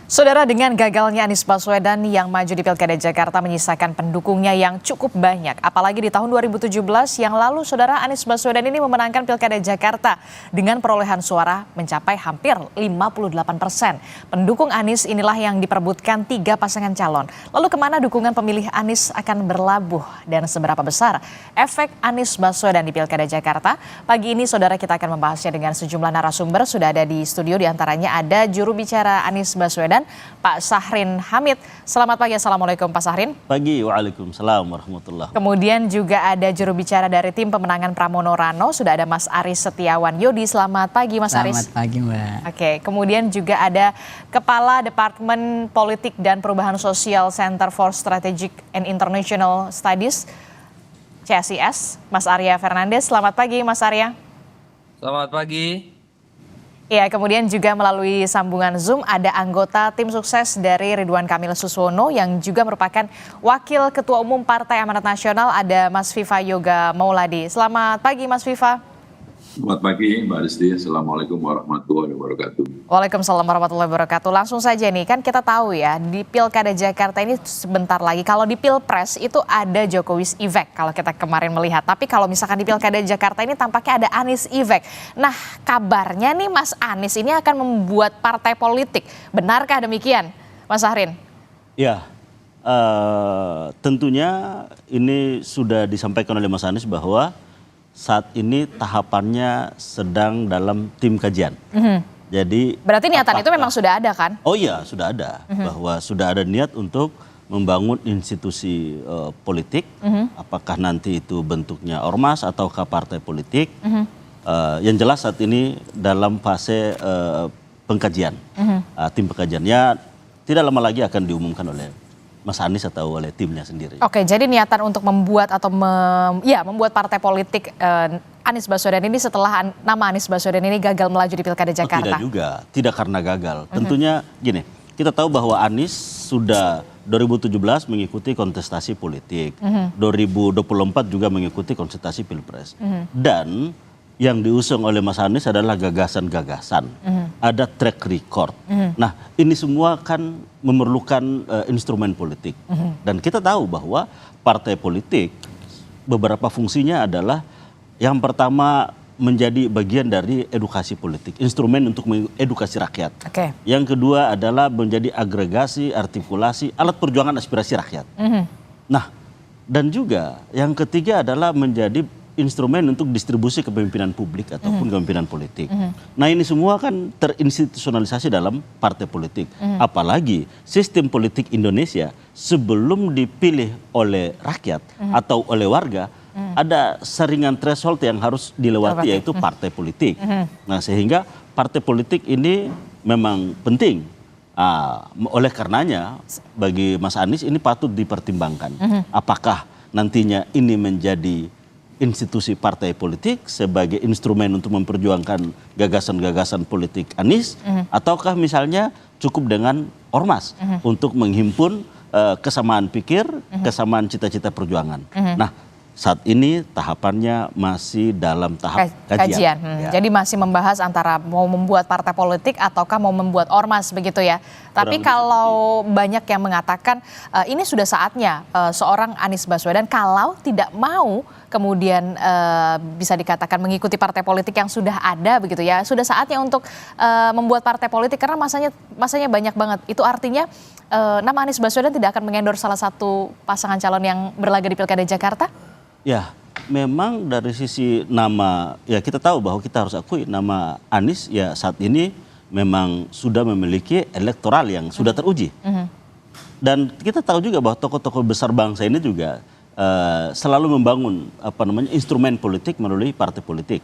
Saudara, dengan gagalnya Anies Baswedan yang maju di Pilkada Jakarta menyisakan pendukungnya yang cukup banyak. Apalagi di tahun 2017 yang lalu, Saudara, Anies Baswedan ini memenangkan Pilkada Jakarta dengan perolehan suara mencapai hampir 58%. Pendukung Anies inilah yang diperebutkan 3 pasangan calon. Lalu kemana dukungan pemilih Anies akan berlabuh dan seberapa besar efek Anies Baswedan di Pilkada Jakarta? Pagi ini, Saudara, kita akan membahasnya dengan sejumlah narasumber. Sudah ada di studio, diantaranya ada juru bicara Anies Baswedan, Pak Syahrin Hamid. Selamat pagi, Assalamualaikum Pak Syahrin. Pagi, waalaikumsalam warahmatullahi. Kemudian juga ada juru bicara dari tim pemenangan Pramono Rano, sudah ada Mas Aris Setiawan Yodi. Selamat pagi Mas Aris. Selamat pagi Mbak. Oke, kemudian juga ada Kepala Departemen Politik dan Perubahan Sosial Center for Strategic and International Studies, CSIS, Mas Arya Fernandes. Selamat pagi Mas Arya. Selamat pagi. Ya, kemudian juga melalui sambungan Zoom ada anggota tim sukses dari Ridwan Kamil Suswono yang juga merupakan Wakil Ketua Umum Partai Amanat Nasional, ada Mas Viva Yoga Mauladi. Selamat pagi Mas Viva. Selamat pagi Mbak Rizdy, Assalamualaikum warahmatullahi wabarakatuh. Waalaikumsalam warahmatullahi wabarakatuh. Langsung saja nih, kan kita tahu ya di Pilkada Jakarta ini sebentar lagi. Kalau di Pilpres itu ada Jokowi's Effect kalau kita kemarin melihat. Tapi kalau misalkan di Pilkada Jakarta ini tampaknya ada Anies Effect. Nah, kabarnya nih Mas Anies ini akan membuat partai politik. Benarkah demikian Mas Syahrin? Ya, tentunya ini sudah disampaikan oleh Mas Anies bahwa saat ini tahapannya sedang dalam tim kajian. Jadi berarti niatan itu memang sudah ada kan? Oh iya, sudah ada. Bahwa sudah ada niat untuk membangun institusi politik. Apakah nanti itu bentuknya ormas ataukah partai politik. Yang jelas saat ini dalam fase pengkajian. Tim pengkajiannya tidak lama lagi akan diumumkan oleh Mas Anies atau oleh timnya sendiri. Oke, jadi niatan untuk membuat atau membuat partai politik Anies Baswedan ini setelah nama Anies Baswedan ini gagal melaju di Pilkada Jakarta. Tidak juga, tidak karena gagal. Tentunya gini, kita tahu bahwa Anies sudah 2017 mengikuti kontestasi politik, 2024 juga mengikuti kontestasi Pilpres. Dan yang diusung oleh Mas Anies adalah gagasan-gagasan, ada track record. Nah, ini semua kan memerlukan instrumen politik. Dan kita tahu bahwa partai politik beberapa fungsinya adalah yang pertama menjadi bagian dari edukasi politik, instrumen untuk mengedukasi rakyat. Yang kedua adalah menjadi agregasi, artikulasi, alat perjuangan aspirasi rakyat. Nah, dan juga yang ketiga adalah menjadi instrumen untuk distribusi kepemimpinan publik ataupun kepemimpinan politik. Nah, ini semua kan terinstitusionalisasi dalam partai politik. Apalagi sistem politik Indonesia sebelum dipilih oleh rakyat atau oleh warga, ada saringan threshold yang harus dilewati, yaitu partai politik. Nah, sehingga partai politik ini memang penting. Oleh karenanya bagi Mas Anies ini patut dipertimbangkan. Apakah nantinya ini menjadi institusi partai politik sebagai instrumen untuk memperjuangkan gagasan-gagasan politik Anies, ataukah misalnya cukup dengan ormas untuk menghimpun kesamaan pikir, kesamaan cita-cita perjuangan. Nah, saat ini tahapannya masih dalam tahap kajian. Jadi masih membahas antara mau membuat partai politik ataukah mau membuat ormas begitu ya. Tapi kalau banyak yang mengatakan ini sudah saatnya seorang Anies Baswedan kalau tidak mau kemudian bisa dikatakan mengikuti partai politik yang sudah ada begitu ya. Sudah saatnya untuk membuat partai politik karena masanya banyak banget. Itu artinya nama Anies Baswedan tidak akan mengendorse salah satu pasangan calon yang berlaga di Pilkada Jakarta? Ya, memang dari sisi nama, ya kita tahu bahwa kita harus akui nama Anies ya saat ini memang sudah memiliki elektoral yang sudah teruji. Dan kita tahu juga bahwa tokoh-tokoh besar bangsa ini juga selalu membangun instrumen politik melalui partai politik.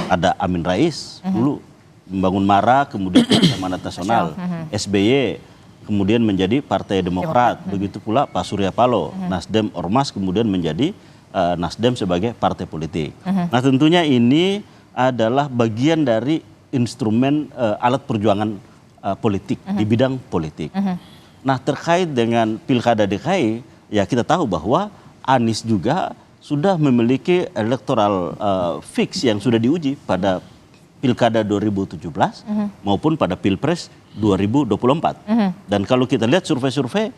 Ada Amin Rais dulu membangun MARA, kemudian Partai Amanat Nasional, SBY kemudian menjadi Partai Demokrat, begitu pula Pak Surya Paloh, Nasdem Ormas kemudian menjadi Nasdem sebagai partai politik. Nah, tentunya ini adalah bagian dari instrumen alat perjuangan politik di bidang politik. Nah, terkait dengan Pilkada DKI, ya kita tahu bahwa Anies juga sudah memiliki elektoral fix yang sudah diuji pada Pilkada 2017 maupun pada Pilpres 2024. Dan kalau kita lihat survei-survei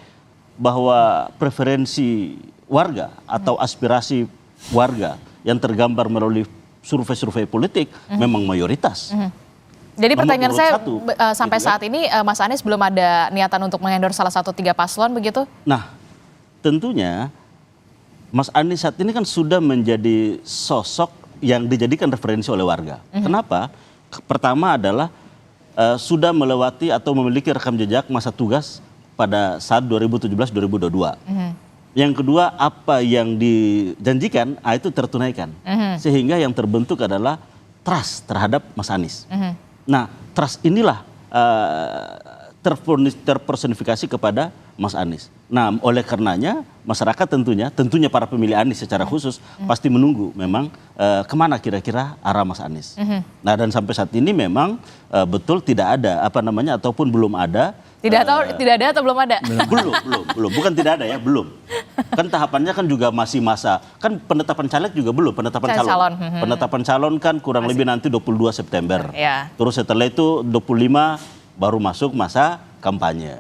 bahwa preferensi warga atau aspirasi warga yang tergambar melalui survei-survei politik memang mayoritas. Jadi pertanyaan Nomor saya satu, sampai gitu kan. saat ini Mas Anies belum ada niatan untuk mengendorse salah satu 3 paslon begitu? Nah, tentunya Mas Anies saat ini kan sudah menjadi sosok yang dijadikan referensi oleh warga. Kenapa? Pertama adalah sudah melewati atau memiliki rekam jejak masa tugas pada saat 2017-2022. Yang kedua, apa yang dijanjikan itu tertunaikan. Sehingga yang terbentuk adalah trust terhadap Mas Anies. Nah, trust inilah terpersonifikasi kepada Mas Anies. Nah, oleh karenanya masyarakat tentunya para pemilih Anies secara khusus pasti menunggu memang kemana kira-kira arah Mas Anies. Nah, dan sampai saat ini memang betul tidak ada ataupun belum ada. Tidak ada atau belum ada? Belum. Bukan tidak ada ya, belum. Kan tahapannya kan juga masih masa, kan penetapan caleg juga belum, penetapan calon. Penetapan calon kan kurang lebih nanti 22 September. Ya. Terus setelah itu 25 baru masuk masa kampanye.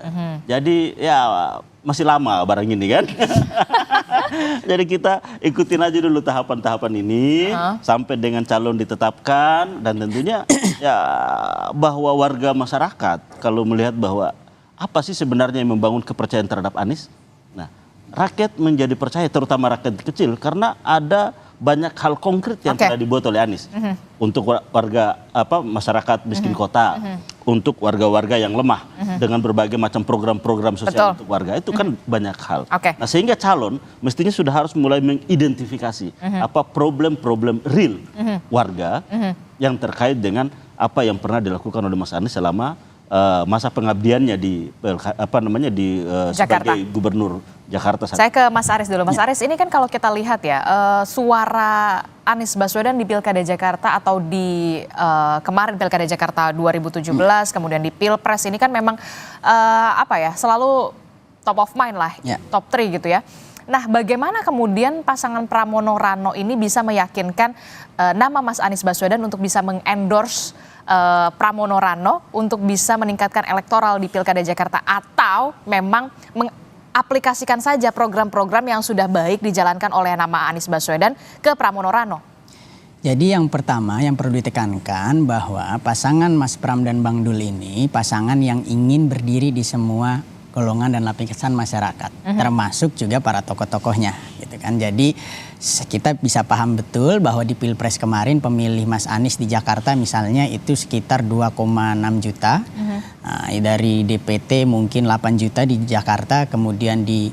Jadi ya masih lama barang ini kan. Jadi kita ikutin aja dulu tahapan-tahapan ini sampai dengan calon ditetapkan, dan tentunya ya bahwa warga masyarakat kalau melihat bahwa apa sih sebenarnya yang membangun kepercayaan terhadap Anies? Nah, rakyat menjadi percaya, terutama rakyat kecil, karena ada banyak hal konkret yang telah dibuat oleh Anies untuk warga masyarakat miskin kota, untuk warga-warga yang lemah dengan berbagai macam program-program sosial untuk warga, itu kan banyak hal. Nah, sehingga calon mestinya sudah harus mulai mengidentifikasi apa problem-problem real warga yang terkait dengan apa yang pernah dilakukan oleh Mas Anies selama masa pengabdiannya sebagai gubernur Jakarta. Saya ke Mas Aris dulu. Mas Aris, ini kan kalau kita lihat ya, suara Anies Baswedan di Pilkada Jakarta atau di kemarin Pilkada Jakarta 2017, kemudian di Pilpres ini kan memang selalu top of mind lah, top 3 gitu ya. Nah, bagaimana kemudian pasangan Pramono Rano ini bisa meyakinkan nama Mas Anies Baswedan untuk bisa mengendorse Pramono Rano untuk bisa meningkatkan elektoral di Pilkada Jakarta, atau memang mengaplikasikan saja program-program yang sudah baik dijalankan oleh nama Anies Baswedan ke Pramono Rano? Jadi yang pertama yang perlu ditekankan bahwa pasangan Mas Pram dan Bang Dul ini pasangan yang ingin berdiri di semua golongan dan lapisan masyarakat, termasuk juga para tokoh-tokohnya, gitu kan. Jadi kita bisa paham betul bahwa di Pilpres kemarin pemilih Mas Anies di Jakarta misalnya itu sekitar 2,6 juta, dari DPT mungkin 8 juta di Jakarta, kemudian di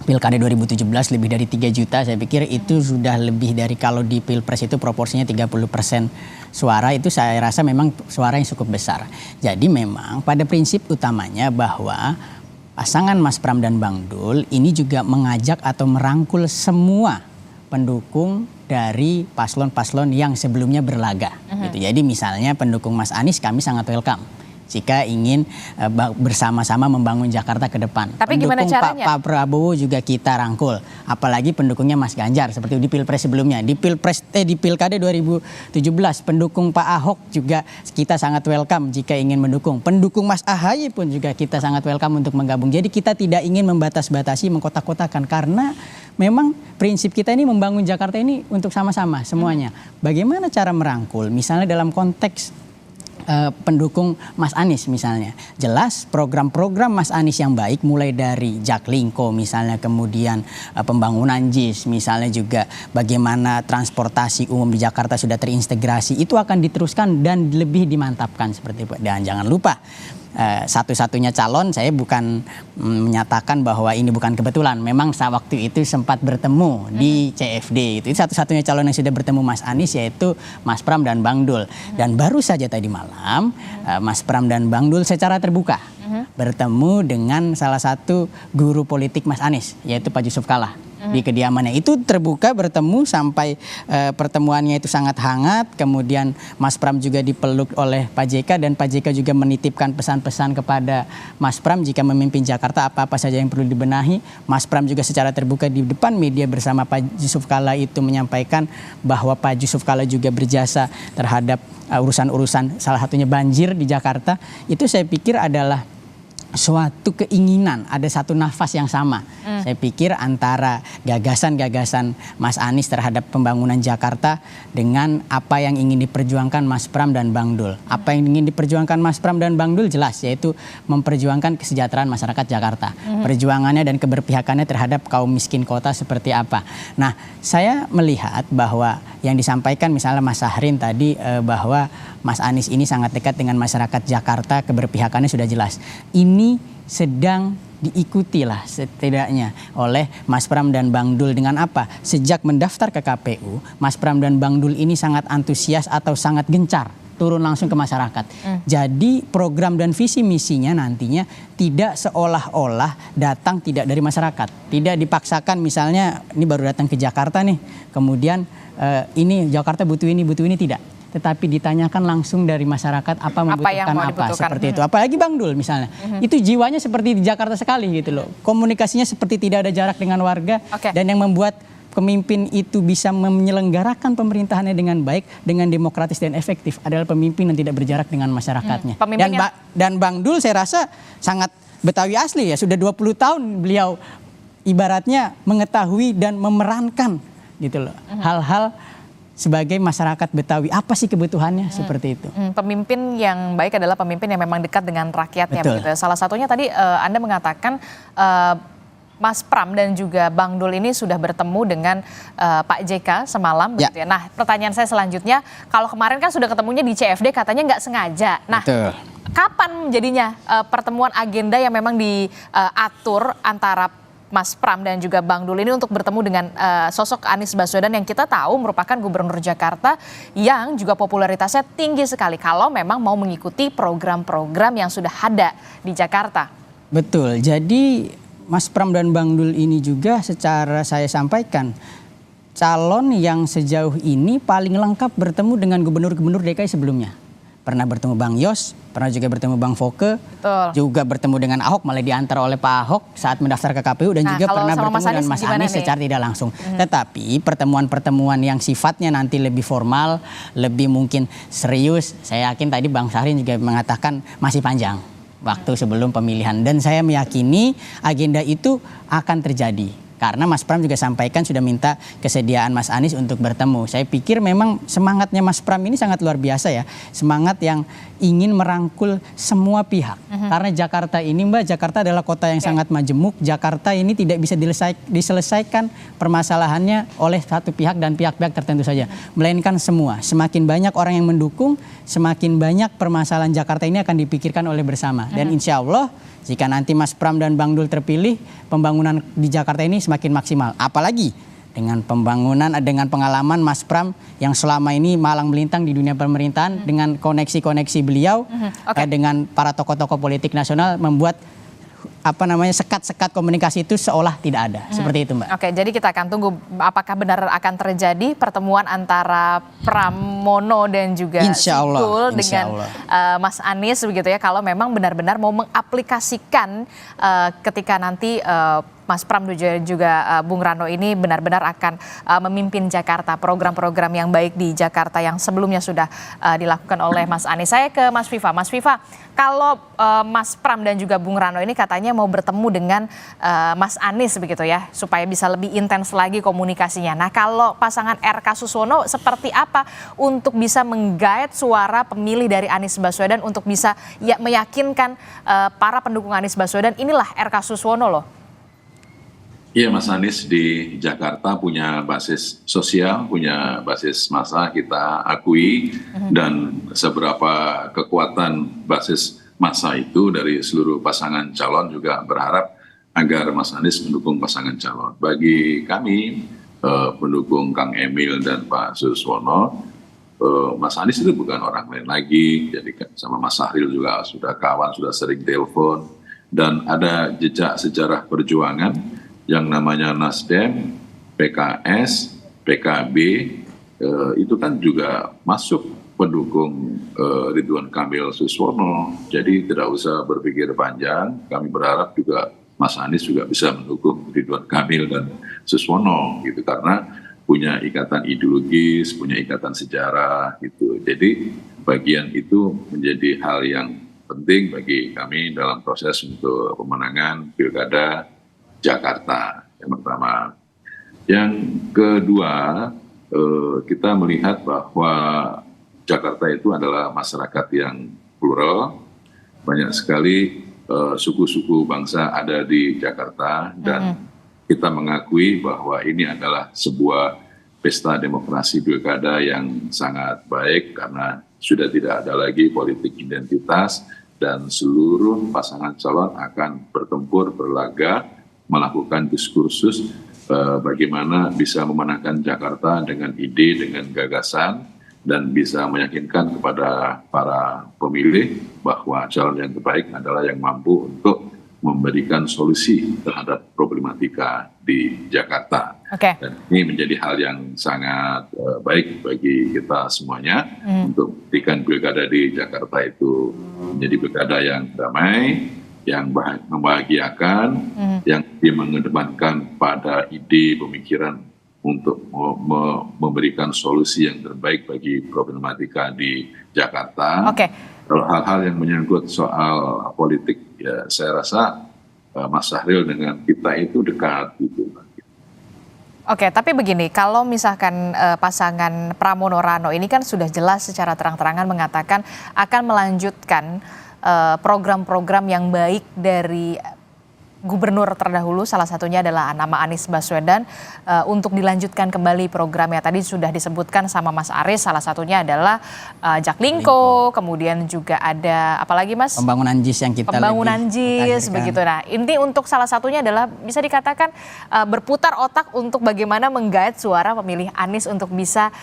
Pilkada 2017 lebih dari 3 juta, saya pikir itu sudah lebih dari, kalau di Pilpres itu proporsinya 30% suara, itu saya rasa memang suara yang cukup besar. Jadi memang pada prinsip utamanya bahwa pasangan Mas Pram dan Bang Dul ini juga mengajak atau merangkul semua pendukung dari paslon-paslon yang sebelumnya berlaga. Gitu. Jadi misalnya pendukung Mas Anies kami sangat welcome jika ingin bersama-sama membangun Jakarta ke depan. Tapi gimana caranya? Pak Prabowo juga kita rangkul, apalagi pendukungnya Mas Ganjar seperti di Pilpres sebelumnya. Di Pilkada 2017 pendukung Pak Ahok juga kita sangat welcome jika ingin mendukung. Pendukung Mas AHY pun juga kita sangat welcome untuk menggabung. Jadi kita tidak ingin membatas-batasi, mengkotak-kotakan, karena memang prinsip kita ini membangun Jakarta ini untuk sama-sama semuanya. Bagaimana cara merangkul? Misalnya dalam konteks pendukung Mas Anies misalnya, jelas program-program Mas Anies yang baik, mulai dari Jaklingko misalnya, kemudian pembangunan JIS misalnya, juga bagaimana transportasi umum di Jakarta sudah terintegrasi, itu akan diteruskan dan lebih dimantapkan seperti itu. Dan jangan lupa satu-satunya calon, saya bukan menyatakan bahwa ini bukan kebetulan, memang waktu itu sempat bertemu di CFD, itu satu-satunya calon yang sudah bertemu Mas Anies yaitu Mas Pram dan Bang Dul. Dan baru saja tadi malam Mas Pram dan Bang Dul secara terbuka bertemu dengan salah satu guru politik Mas Anies yaitu Pak Yusuf Kalla. di kediamannya. Itu terbuka bertemu sampai pertemuannya itu sangat hangat. Kemudian Mas Pram juga dipeluk oleh Pak JK dan Pak JK juga menitipkan pesan-pesan kepada Mas Pram jika memimpin Jakarta apa-apa saja yang perlu dibenahi. Mas Pram juga secara terbuka di depan media bersama Pak Yusuf Kalla itu menyampaikan bahwa Pak Yusuf Kalla juga berjasa terhadap urusan-urusan salah satunya banjir di Jakarta. Itu saya pikir adalah suatu keinginan, ada satu nafas yang sama. Saya pikir antara gagasan-gagasan Mas Anies terhadap pembangunan Jakarta dengan apa yang ingin diperjuangkan Mas Pram dan Bang Dul. Apa yang ingin diperjuangkan Mas Pram dan Bang Dul jelas, yaitu memperjuangkan kesejahteraan masyarakat Jakarta. Perjuangannya dan keberpihakannya terhadap kaum miskin kota seperti apa. Nah, saya melihat bahwa yang disampaikan misalnya Mas Sahrin tadi bahwa Mas Anies ini sangat dekat dengan masyarakat Jakarta, keberpihakannya sudah jelas. Ini sedang diikuti lah setidaknya oleh Mas Pram dan Bang Dul dengan apa? Sejak mendaftar ke KPU, Mas Pram dan Bang Dul ini sangat antusias atau sangat gencar turun langsung ke masyarakat. Jadi program dan visi misinya nantinya tidak seolah-olah datang tidak dari masyarakat. Tidak dipaksakan misalnya ini baru datang ke Jakarta nih, kemudian ini Jakarta butuh ini, tidak. Tetapi ditanyakan langsung dari masyarakat apa membutuhkan apa seperti itu. Apalagi Bang Dul misalnya, itu jiwanya seperti di Jakarta sekali gitu loh. Komunikasinya seperti tidak ada jarak dengan warga dan yang membuat pemimpin itu bisa menyelenggarakan pemerintahannya dengan baik, dengan demokratis dan efektif adalah pemimpin yang tidak berjarak dengan masyarakatnya. Dan Bang Dul saya rasa sangat Betawi asli ya, sudah 20 tahun beliau ibaratnya mengetahui dan memerankan gitu loh. Hal-hal sebagai masyarakat Betawi, apa sih kebutuhannya seperti itu. Pemimpin yang baik adalah pemimpin yang memang dekat dengan rakyatnya. Begitu. Salah satunya tadi Anda mengatakan Mas Pram dan juga Bang Dul ini sudah bertemu dengan Pak JK semalam. Begitu ya. Nah, pertanyaan saya selanjutnya, kalau kemarin kan sudah ketemunya di CFD katanya nggak sengaja. Nah, kapan jadinya pertemuan agenda yang memang diatur antara Mas Pram dan juga Bang Dul ini untuk bertemu dengan sosok Anies Baswedan yang kita tahu merupakan gubernur Jakarta yang juga popularitasnya tinggi sekali kalau memang mau mengikuti program-program yang sudah ada di Jakarta. Betul, jadi Mas Pram dan Bang Dul ini juga secara saya sampaikan calon yang sejauh ini paling lengkap bertemu dengan gubernur-gubernur DKI sebelumnya. Pernah bertemu Bang Yos, pernah juga bertemu Bang Foke, juga bertemu dengan Ahok, malah diantar oleh Pak Ahok saat mendaftar ke KPU dan juga pernah bertemu dengan Mas Anies secara tidak langsung. Tetapi pertemuan-pertemuan yang sifatnya nanti lebih formal, lebih mungkin serius, saya yakin tadi Bang Sahrin juga mengatakan masih panjang waktu sebelum pemilihan. Dan saya meyakini agenda itu akan terjadi. Karena Mas Pram juga sampaikan sudah minta kesediaan Mas Anies untuk bertemu. Saya pikir memang semangatnya Mas Pram ini sangat luar biasa ya. Semangat yang ingin merangkul semua pihak. Karena Jakarta ini Jakarta adalah kota yang sangat majemuk. Jakarta ini tidak bisa diselesaikan permasalahannya oleh satu pihak dan pihak-pihak tertentu saja. Melainkan semua. Semakin banyak orang yang mendukung, semakin banyak permasalahan Jakarta ini akan dipikirkan oleh bersama. Dan insya Allah jika nanti Mas Pram dan Bang Dul terpilih, pembangunan di Jakarta ini semakin maksimal. Apalagi dengan pembangunan, dengan pengalaman Mas Pram yang selama ini malang melintang di dunia pemerintahan, dengan koneksi-koneksi beliau, dengan para tokoh-tokoh politik nasional membuat sekat-sekat komunikasi itu seolah tidak ada. Seperti itu, Mbak. Oke, jadi kita akan tunggu apakah benar akan terjadi pertemuan antara Pramono dan juga Dul dengan Mas Anies begitu ya, kalau memang benar-benar mau mengaplikasikan ketika nanti Mas Pram juga Bung Rano ini benar-benar akan memimpin Jakarta, program-program yang baik di Jakarta yang sebelumnya sudah dilakukan oleh Mas Anies. Saya ke Mas Viva. Mas Viva, kalau Mas Pram dan juga Bung Rano ini katanya mau bertemu dengan Mas Anies begitu ya, supaya bisa lebih intens lagi komunikasinya. Nah, kalau pasangan RK Suswono seperti apa untuk bisa menggait suara pemilih dari Anies Baswedan untuk bisa meyakinkan para pendukung Anies Baswedan inilah RK Suswono loh? Iya, Mas Anies di Jakarta punya basis sosial, punya basis massa, kita akui, dan seberapa kekuatan basis massa itu dari seluruh pasangan calon juga berharap agar Mas Anies mendukung pasangan calon. Bagi kami, pendukung Kang Emil dan Pak Suswono, Mas Anies itu bukan orang lain lagi, jadi sama Mas Sahril juga sudah kawan, sudah sering telepon, dan ada jejak sejarah perjuangan yang namanya Nasdem, PKS, PKB, itu kan juga masuk pendukung Ridwan Kamil Suswono. Jadi tidak usah berpikir panjang, kami berharap juga Mas Anies juga bisa mendukung Ridwan Kamil dan Suswono gitu, karena punya ikatan ideologis, punya ikatan sejarah gitu. Jadi bagian itu menjadi hal yang penting bagi kami dalam proses untuk pemenangan Pilkada Jakarta yang pertama. Yang kedua, kita melihat bahwa Jakarta itu adalah masyarakat yang plural, banyak sekali suku-suku bangsa ada di Jakarta, dan kita mengakui bahwa ini adalah sebuah pesta demokrasi pilkada yang sangat baik karena sudah tidak ada lagi politik identitas dan seluruh pasangan calon akan bertempur, berlaga, melakukan diskursus bagaimana bisa memenangkan Jakarta dengan ide, dengan gagasan, dan bisa meyakinkan kepada para pemilih bahwa calon yang terbaik adalah yang mampu untuk memberikan solusi terhadap problematika di Jakarta. Dan ini menjadi hal yang sangat baik bagi kita semuanya untuk memberikan pilkada di Jakarta itu menjadi pilkada yang damai, yang membahagiakan, yang mengedepankan pada ide pemikiran untuk memberikan solusi yang terbaik bagi problematika di Jakarta. Kalau hal-hal yang menyangkut soal politik, ya saya rasa Mas Syahril dengan kita itu dekat gitu. Tapi begini, kalau misalkan pasangan Pramono Rano ini kan sudah jelas secara terang-terangan mengatakan akan melanjutkan program-program yang baik dari gubernur terdahulu, salah satunya adalah nama Anies Baswedan, untuk dilanjutkan kembali programnya. Tadi sudah disebutkan sama Mas Aris, salah satunya adalah Jaklingko, kemudian juga ada apalagi Mas? Pembangunan JIS yang kita Pembangunan JIS begitu. Nah, inti untuk salah satunya adalah bisa dikatakan berputar otak untuk bagaimana menggait suara pemilih Anies untuk bisa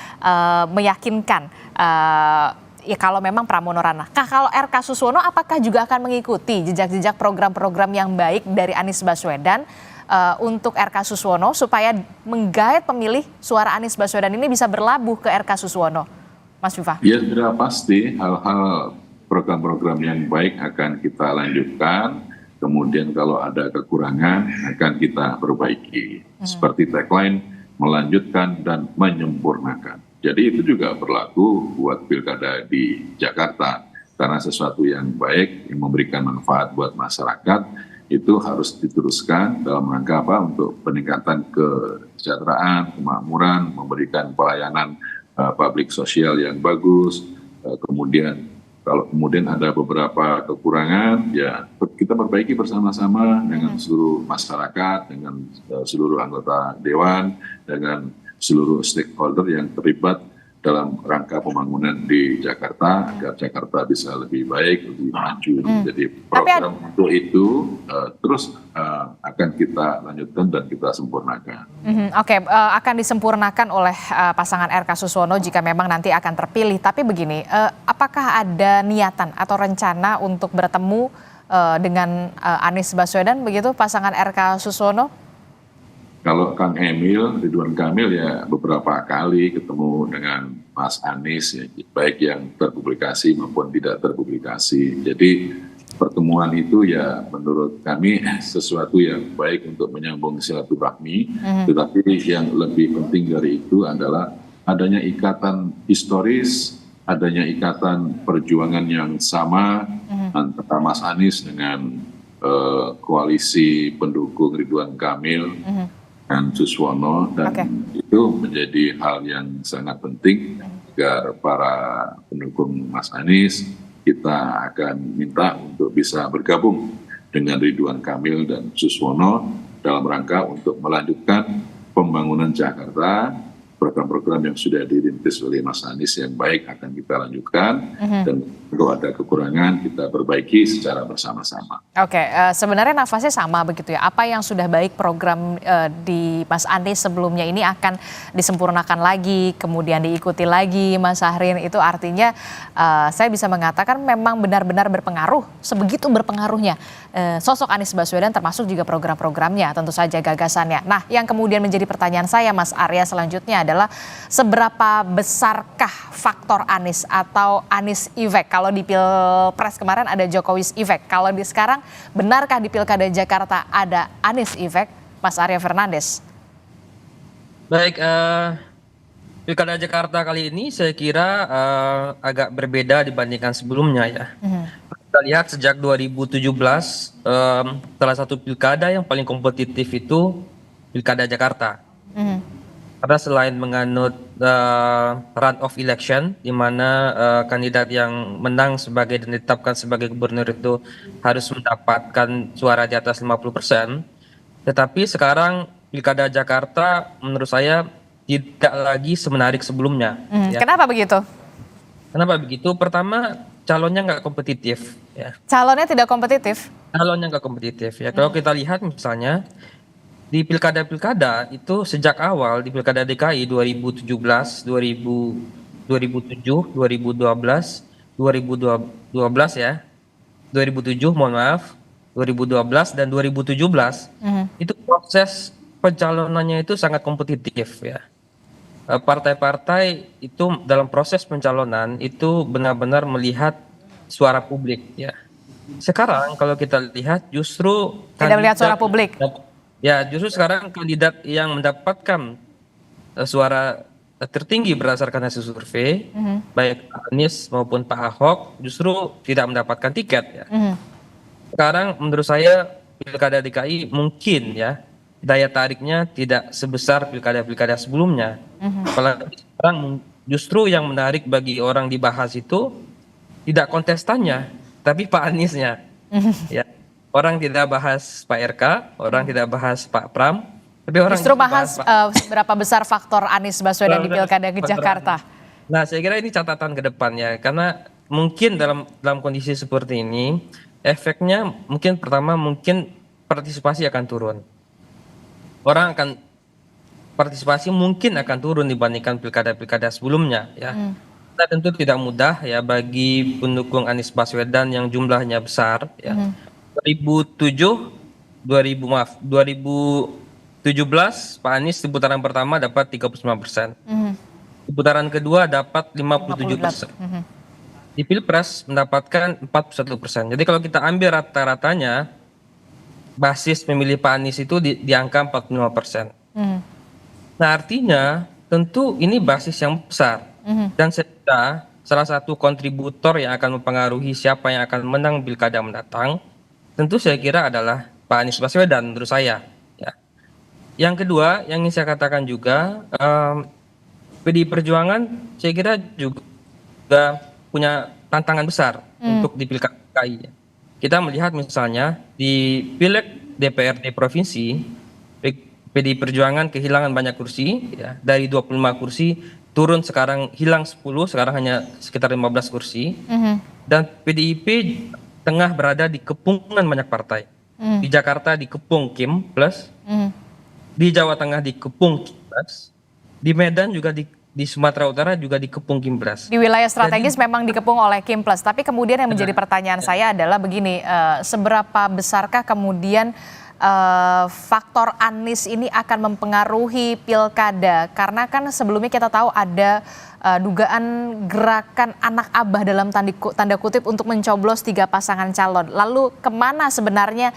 meyakinkan ya kalau memang Pramono Rano. Kalau RK Suswono apakah juga akan mengikuti jejak-jejak program-program yang baik dari Anies Baswedan untuk RK Suswono supaya menggait pemilih suara Anies Baswedan ini bisa berlabuh ke RK Suswono, Mas Viva? Ya sudah pasti hal-hal program-program yang baik akan kita lanjutkan, kemudian kalau ada kekurangan akan kita perbaiki. Seperti tagline, melanjutkan dan menyempurnakan. Jadi itu juga berlaku buat pilkada di Jakarta, karena sesuatu yang baik yang memberikan manfaat buat masyarakat itu harus diteruskan dalam rangka apa? Untuk peningkatan kesejahteraan, kemakmuran, memberikan pelayanan publik sosial yang bagus. Kemudian kalau kemudian ada beberapa kekurangan, ya kita perbaiki bersama-sama dengan seluruh masyarakat, dengan seluruh anggota dewan, dengan seluruh stakeholder yang terlibat dalam rangka pembangunan di Jakarta agar Jakarta bisa lebih baik, lebih maju. Jadi program untuk itu terus akan kita lanjutkan dan kita sempurnakan. Akan disempurnakan oleh pasangan RK Suswono jika memang nanti akan terpilih. Tapi begini, apakah ada niatan atau rencana untuk bertemu dengan Anies Baswedan begitu pasangan RK Suswono? Kalau Kang Emil, Ridwan Kamil ya beberapa kali ketemu dengan Mas Anies, ya, baik yang terpublikasi maupun tidak terpublikasi. Jadi pertemuan itu ya menurut kami sesuatu yang baik untuk menyambung silaturahmi, tetapi yang lebih penting dari itu adalah adanya ikatan historis, adanya ikatan perjuangan yang sama antara Mas Anies dengan koalisi pendukung Ridwan Kamil dan Suswono, dan itu menjadi hal yang sangat penting agar para pendukung Mas Anies kita akan minta untuk bisa bergabung dengan Ridwan Kamil dan Suswono dalam rangka untuk melanjutkan pembangunan Jakarta program-program yang sudah dirintis oleh Mas Anies yang baik akan kita lanjutkan, dan kalau ada kekurangan kita perbaiki secara bersama-sama. Oke, sebenarnya nafasnya sama begitu ya. Apa yang sudah baik program di Mas Anies sebelumnya ini akan disempurnakan lagi, kemudian diikuti lagi, Mas Syahrin. Itu artinya saya bisa mengatakan memang benar-benar berpengaruh, sebegitu berpengaruhnya sosok Anies Baswedan, termasuk juga program-programnya, tentu saja gagasannya. Nah, yang kemudian menjadi pertanyaan saya, Mas Arya, selanjutnya adalah seberapa besarkah faktor Anies atau Anies effect? Kalau di Pilpres kemarin ada Jokowi's effect. Kalau di sekarang, benarkah di Pilkada Jakarta ada Anies effect, Mas Arya Fernandes? Baik, Pilkada Jakarta kali ini saya kira agak berbeda dibandingkan sebelumnya ya. Kita lihat sejak 2017, salah satu pilkada yang paling kompetitif itu Pilkada Jakarta. Karena selain menganut run-off election, di mana kandidat yang menang sebagai dan ditetapkan sebagai gubernur itu harus mendapatkan suara di atas 50%, tetapi sekarang Pilkada Jakarta menurut saya tidak lagi semenarik sebelumnya. Ya. Kenapa begitu? Kenapa begitu? Pertama, calonnya nggak kompetitif. Ya. Calonnya tidak kompetitif? Calonnya nggak kompetitif. Ya. Kalau kita lihat misalnya, di pilkada-pilkada itu sejak awal di Pilkada DKI 2017, 2007, 2012, 2012 ya, 2007 mohon maaf, 2012 dan 2017 itu proses pencalonannya itu sangat kompetitif ya. Partai-partai itu dalam proses pencalonan itu benar-benar melihat suara publik ya. Sekarang kalau kita lihat justru Tidak melihat suara publik. Ya, justru sekarang kandidat yang mendapatkan suara tertinggi berdasarkan hasil survei, baik Anies maupun Pak Ahok, justru tidak mendapatkan tiket. Ya. Sekarang menurut saya Pilkada DKI mungkin ya daya tariknya tidak sebesar pilkada-pilkada sebelumnya. Apalagi sekarang justru yang menarik bagi orang dibahas itu tidak kontestannya, tapi Pak Aniesnya. Ya. Orang tidak bahas Pak RK, orang tidak bahas Pak Pram, tapi orang justru bahas seberapa besar faktor Anies Baswedan di Pilkada ke Jakarta. Nah, saya kira ini catatan ke depannya, karena mungkin dalam kondisi seperti ini, efeknya mungkin pertama mungkin partisipasi akan turun. Orang akan partisipasi mungkin akan turun dibandingkan pilkada-pilkada sebelumnya, ya. Nah, tentu tidak mudah ya bagi pendukung Anies Baswedan yang jumlahnya besar, ya. 2017 Pak Anies di putaran pertama dapat 39%. Di putaran kedua dapat 57%. Di Pilpres mendapatkan 41%. Jadi kalau kita ambil rata-ratanya, basis pemilih Pak Anies itu di angka 45%. Nah, artinya tentu ini basis yang besar. Dan salah satu kontributor yang akan mempengaruhi siapa yang akan menang pilkada mendatang, tentu saya kira adalah Pak Anies Baswedan menurut saya. Ya. Yang kedua, yang ingin saya katakan juga, PDI Perjuangan saya kira juga punya tantangan besar untuk di Pilkada DKI. Kita melihat misalnya di Pileg DPRD Provinsi, PDI Perjuangan kehilangan banyak kursi, ya, dari 25 kursi turun sekarang hilang 10, sekarang hanya sekitar 15 kursi. Dan PDIP tengah berada di kepungan banyak partai. Di Jakarta dikepung Kim Plus, di Jawa Tengah dikepung Kim Plus, di Medan juga di Sumatera Utara juga dikepung Kim Plus. Di wilayah strategis memang dikepung oleh Kim Plus. Tapi kemudian yang menjadi pertanyaan saya adalah begini, seberapa besarkah kemudian faktor Anies ini akan mempengaruhi pilkada? Karena kan sebelumnya kita tahu ada dugaan gerakan anak abah dalam tanda kutip untuk mencoblos 3 pasangan calon. Lalu kemana sebenarnya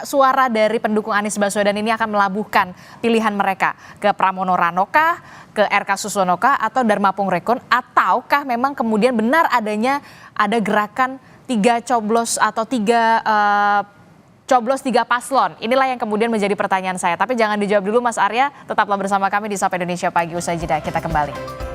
suara dari pendukung Anies Baswedan ini akan melabuhkan pilihan mereka? Ke Pramono Ranokah, ke RK Suswonokah, atau Dharma Pungrekon? Ataukah memang kemudian benar ada gerakan 3 coblos atau 3 coblos 3 paslon? Inilah yang kemudian menjadi pertanyaan saya. Tapi jangan dijawab dulu Mas Arya, tetaplah bersama kami di Sapa Indonesia Pagi. Usai jeda kita kembali.